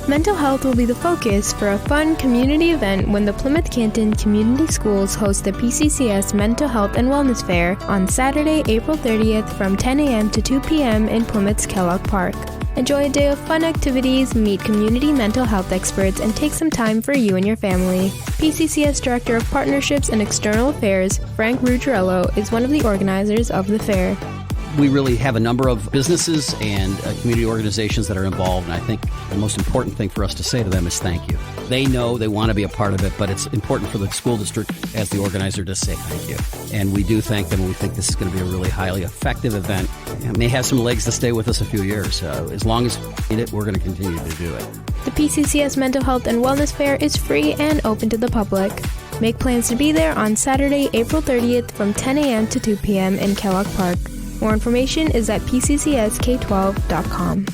Mental health will be the focus for a fun community event when the Plymouth Canton Community Schools host the P-CCS Mental Health and Wellness Fair on Saturday, April 30th from 10 a.m. to 2 p.m. in Plymouth's Kellogg Park. Enjoy a day of fun activities, meet community mental health experts, and take some time for you and your family. P-CCS Director of Partnerships and External Affairs, Frank Ruggiero, is one of the organizers of the fair. We really have a number of businesses and community organizations that are involved, and I think the most important thing for us to say to them is thank you. They know they want to be a part of it, but it's important for the school district as the organizer to say thank you. And we do thank them, and we think this is going to be a really highly effective event. It may have some legs to stay with us a few years. As long as we need it, we're going to continue to do it. The PCCS Mental Health and Wellness Fair is free and open to the public. Make plans to be there on Saturday, April 30th from 10 a.m. to 2 p.m. in Kellogg Park. More information is at pccsk12.com.